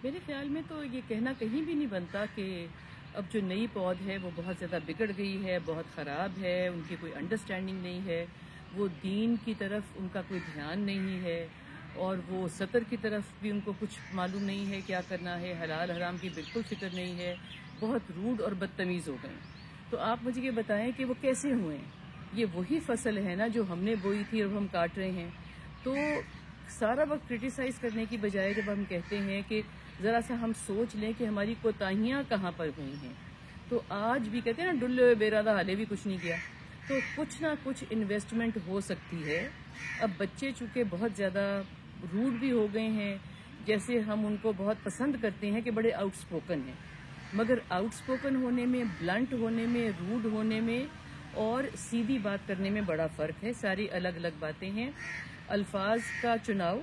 میرے خیال میں تو یہ کہنا کہیں بھی نہیں بنتا کہ اب جو نئی پود ہے وہ بہت زیادہ بگڑ گئی ہے، بہت خراب ہے، ان کی کوئی انڈرسٹینڈنگ نہیں ہے، وہ دین کی طرف ان کا کوئی دھیان نہیں ہے، اور وہ سطر کی طرف بھی ان کو کچھ معلوم نہیں ہے کیا کرنا ہے، حلال حرام کی بالکل فکر نہیں ہے، بہت روڈ اور بدتمیز ہو گئے ہیں۔ تو آپ مجھے یہ بتائیں کہ وہ کیسے ہوئے ہیں؟ یہ وہی فصل ہے نا جو ہم نے بوئی تھی اور ہم کاٹ رہے ہیں۔ تو سارا وقت کرٹیسائز کرنے کی بجائے جب ہم کہتے ہیں کہ ذرا سا ہم سوچ لیں کہ ہماری کوتاہیاں کہاں پر ہوئی ہیں، تو آج بھی کہتے ہیں نا ڈلے بیرادہ حالے بھی کچھ نہیں کیا، تو کچھ نہ کچھ انویسٹمنٹ ہو سکتی ہے۔ اب بچے چونکہ بہت زیادہ روڈ بھی ہو گئے ہیں، جیسے ہم ان کو بہت پسند کرتے ہیں کہ بڑے آؤٹ سپوکن ہیں، مگر آؤٹ سپوکن ہونے میں، بلنٹ ہونے میں، روڈ ہونے میں اور سیدھی بات کرنے میں بڑا فرق ہے۔ ساری الگ الگ باتیں ہیں۔ الفاظ کا چناؤ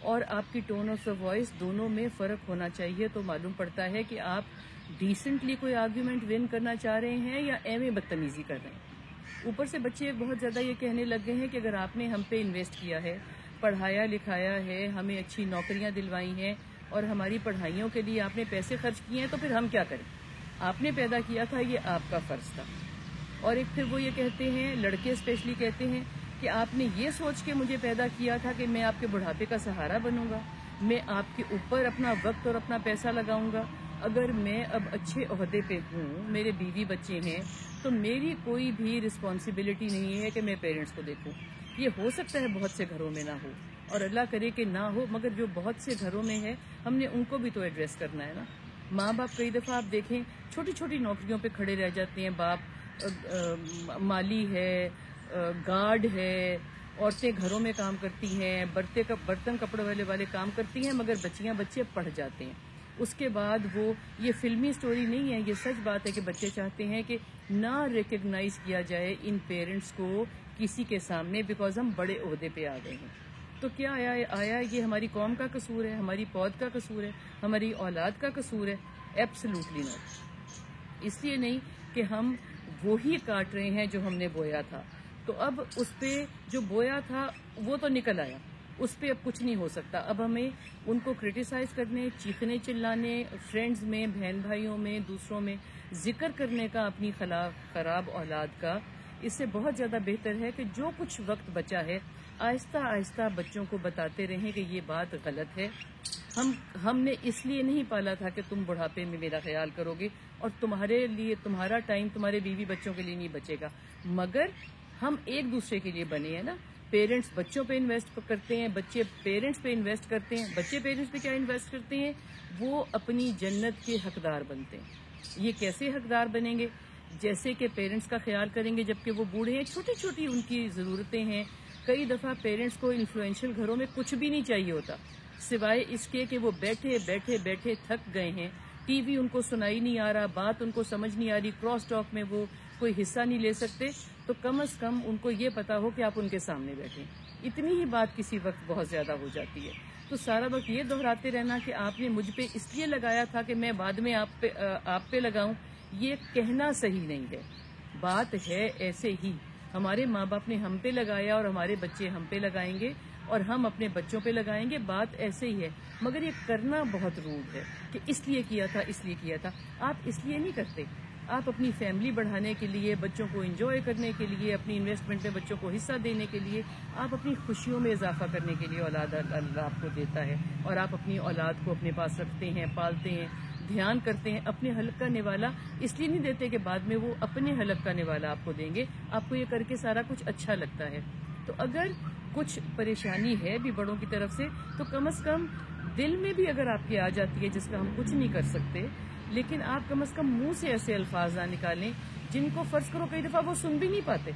اور آپ کی ٹون آف دا وائس دونوں میں فرق ہونا چاہیے، تو معلوم پڑتا ہے کہ آپ ڈیسنٹلی کوئی آرگیومنٹ ون کرنا چاہ رہے ہیں یا ایویں بدتمیزی کر رہے ہیں۔ اوپر سے بچے بہت زیادہ یہ کہنے لگ گئے ہیں کہ اگر آپ نے ہم پہ انویسٹ کیا ہے، پڑھایا لکھایا ہے، ہمیں اچھی نوکریاں دلوائی ہیں اور ہماری پڑھائیوں کے لیے آپ نے پیسے خرچ کیے ہیں، تو پھر ہم کیا کریں؟ آپ نے پیدا کیا تھا، یہ آپ کا فرض تھا۔ اور ایک پھر وہ یہ کہتے ہیں، لڑکے اسپیشلی کہتے ہیں کہ آپ نے یہ سوچ کے مجھے پیدا کیا تھا کہ میں آپ کے بڑھاپے کا سہارا بنوں گا، میں آپ کے اوپر اپنا وقت اور اپنا پیسہ لگاؤں گا۔ اگر میں اب اچھے عہدے پہ ہوں، میرے بیوی بچے ہیں، تو میری کوئی بھی رسپانسبلٹی نہیں ہے کہ میں پیرنٹس کو دیکھوں۔ یہ ہو سکتا ہے بہت سے گھروں میں نہ ہو، اور اللہ کرے کہ نہ ہو، مگر جو بہت سے گھروں میں ہے ہم نے ان کو بھی تو ایڈریس کرنا ہے نا۔ ماں باپ کئی دفعہ آپ دیکھیں چھوٹی چھوٹی نوکریوں پہ کھڑے رہ جاتے ہیں، باپ مالی ہے، گارڈ ہے، عورتیں گھروں میں کام کرتی ہیں، برتن کپڑے والے کام کرتی ہیں، مگر بچے پڑھ جاتے ہیں۔ اس کے بعد وہ یہ فلمی سٹوری نہیں ہے، یہ سچ بات ہے کہ بچے چاہتے ہیں کہ نہ ریکگنائز کیا جائے ان پیرنٹس کو کسی کے سامنے، بیکاز ہم بڑے عہدے پہ آ گئے ہیں۔ تو کیا آیا یہ ہماری قوم کا قصور ہے، ہماری پود کا قصور ہے، ہماری اولاد کا قصور ہے؟ Absolutely not. اس لیے نہیں کہ ہم وہی کاٹ رہے ہیں جو ہم نے بویا تھا، تو اب اس پہ جو بویا تھا وہ تو نکل آیا، اس پہ اب کچھ نہیں ہو سکتا۔ اب ہمیں ان کو کرٹیسائز کرنے، چیخنے چلانے، فرینڈز میں، بہن بھائیوں میں، دوسروں میں ذکر کرنے کا اپنی خراب اولاد کا، اس سے بہت زیادہ بہتر ہے کہ جو کچھ وقت بچا ہے آہستہ آہستہ بچوں کو بتاتے رہیں کہ یہ بات غلط ہے۔ ہم نے اس لیے نہیں پالا تھا کہ تم بڑھاپے میں میرا خیال کرو گے، اور تمہارے لیے تمہارا ٹائم تمہارے بیوی بچوں کے لیے نہیں بچے گا، مگر ہم ایک دوسرے کے لیے بنے ہیں نا۔ پیرنٹس بچوں پہ انویسٹ کرتے ہیں، بچے پیرنٹس پہ انویسٹ کرتے ہیں، بچے پیرنٹس پہ کیا انویسٹ کرتے ہیں؟ وہ اپنی جنت کے حقدار بنتے ہیں۔ یہ کیسے حقدار بنیں گے؟ جیسے کہ پیرنٹس کا خیال کریں گے جبکہ وہ بوڑھے ہیں، چھوٹی چھوٹی ان کی ضرورتیں ہیں۔ کئی دفعہ پیرنٹس کو انفلوئنشل گھروں میں کچھ بھی نہیں چاہیے ہوتا، سوائے اس کے کہ وہ بیٹھے بیٹھے بیٹھے تھک گئے ہیں، ٹی وی ان کو سنائی نہیں آ رہا، بات ان کو سمجھ نہیں آ رہی، کراس ٹاک میں وہ کوئی حصہ نہیں لے سکتے، تو کم از کم ان کو یہ پتا ہو کہ آپ ان کے سامنے بیٹھیں۔ اتنی ہی بات کسی وقت بہت زیادہ ہو جاتی ہے۔ تو سارا وقت یہ دہراتے رہنا کہ آپ نے مجھ پہ اس لیے لگایا تھا کہ میں بعد میں آپ پہ لگاؤں، یہ کہنا صحیح نہیں ہے۔ بات ہے ایسے ہی، ہمارے ماں باپ نے ہم پہ لگایا اور ہمارے بچے ہم پہ لگائیں گے اور ہم اپنے بچوں پہ لگائیں گے، بات ایسے ہی ہے، مگر یہ کرنا بہت روڈ ہے کہ اس لیے کیا تھا، اس لیے کیا تھا۔ آپ اس لیے نہیں کرتے، آپ اپنی فیملی بڑھانے کے لیے، بچوں کو انجوائے کرنے کے لیے، اپنی انویسٹمنٹ میں بچوں کو حصہ دینے کے لیے، آپ اپنی خوشیوں میں اضافہ کرنے کے لیے اولاد اللہ آپ کو دیتا ہے، اور آپ اپنی اولاد کو اپنے پاس رکھتے ہیں، پالتے ہیں، دھیان کرتے ہیں۔ اپنے حلق کا نوالا اس لیے نہیں دیتے کہ بعد میں وہ اپنے حلق کا نوالا آپ کو دیں گے، آپ کو یہ کر کے سارا کچھ اچھا لگتا ہے۔ تو اگر کچھ پریشانی ہے بھی بڑوں کی طرف سے، تو کم از کم دل میں بھی اگر آپ کی آ جاتی ہے جس کا ہم کچھ نہیں کر سکتے، لیکن آپ کم از کم منہ سے ایسے الفاظ نہ نکالیں جن کو فرض کرو کئی دفعہ وہ سن بھی نہیں پاتے،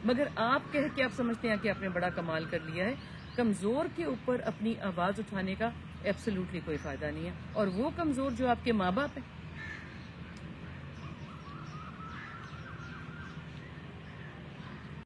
مگر آپ کہہ کے آپ سمجھتے ہیں کہ آپ نے بڑا کمال کر لیا ہے۔ کمزور کے اوپر اپنی آواز اٹھانے کا ایبسلیوٹلی کوئی فائدہ نہیں ہے، اور وہ کمزور جو آپ کے ماں باپ ہیں،